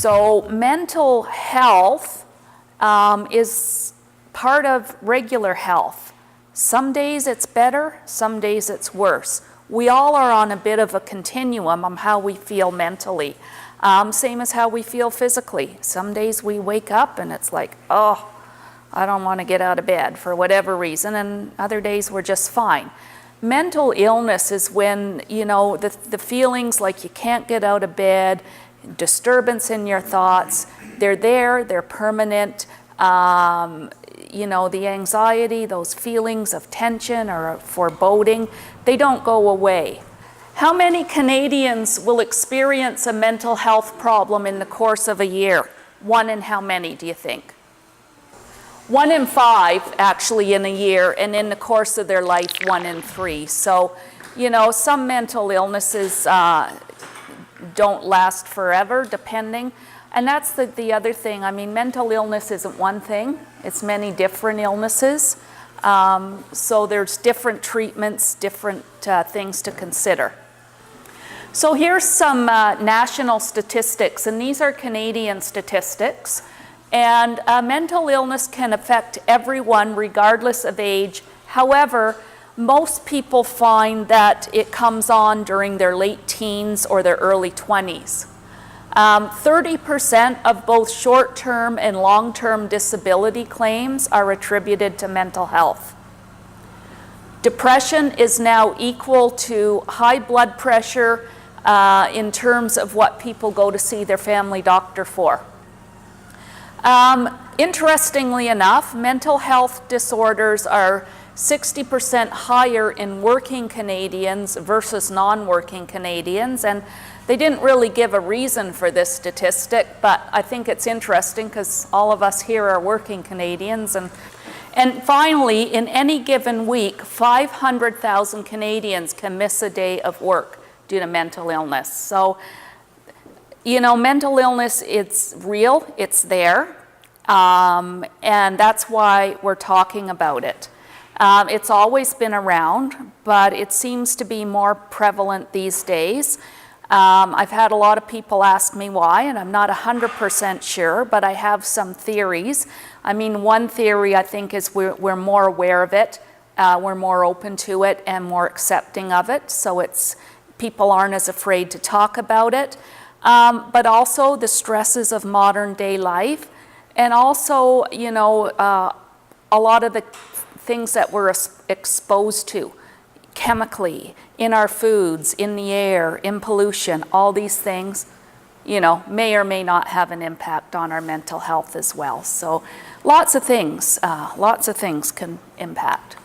So mental health is part of regular health. Some days it's better, some days it's worse. We all are on a bit of a continuum on how we feel mentally. Same as how we feel physically. Some days we wake up and it's like, oh, I don't want to get out of bed for whatever reason, and other days we're just fine. Mental illness is when, you know, the feelings like you can't get out of bed, disturbance in your thoughts, they're there, they're permanent. You know, the anxiety, those feelings of tension or foreboding, they don't go away. How many Canadians will experience a mental health problem in the course of a year? 1 in how many, do you think? 1 in 5 actually in a year, and in the course of their life, 1 in 3. So, you know, some mental illnesses don't last forever, depending. And that's the other thing. I mean, mental illness isn't one thing. It's many different illnesses. So there's different treatments, different things to consider. So here's some national statistics, and these are Canadian statistics. And mental illness can affect everyone regardless of age. However, most people find that it comes on during their late teens or their early 20s. 30% of both short-term and long-term disability claims are attributed to mental health. Depression is now equal to high blood pressure in terms of what people go to see their family doctor for. Interestingly enough, mental health disorders are 60% higher in working Canadians versus non-working Canadians, and they didn't really give a reason for this statistic, but I think it's interesting because all of us here are working Canadians. And finally, in any given week, 500,000 Canadians can miss a day of work due to mental illness. So, you know, mental illness, it's real, it's there, and that's why we're talking about it. It's always been around, but it seems to be more prevalent these days. I've had a lot of people ask me why, and I'm not 100% sure, but I have some theories. I mean, one theory I think is we're more aware of it, we're more open to it and more accepting of it, so people aren't as afraid to talk about it. But also the stresses of modern day life, and also, you know, a lot of the things that we're exposed to chemically, in our foods, in the air, in pollution, all these things, you know, may or may not have an impact on our mental health as well. So lots of things can impact.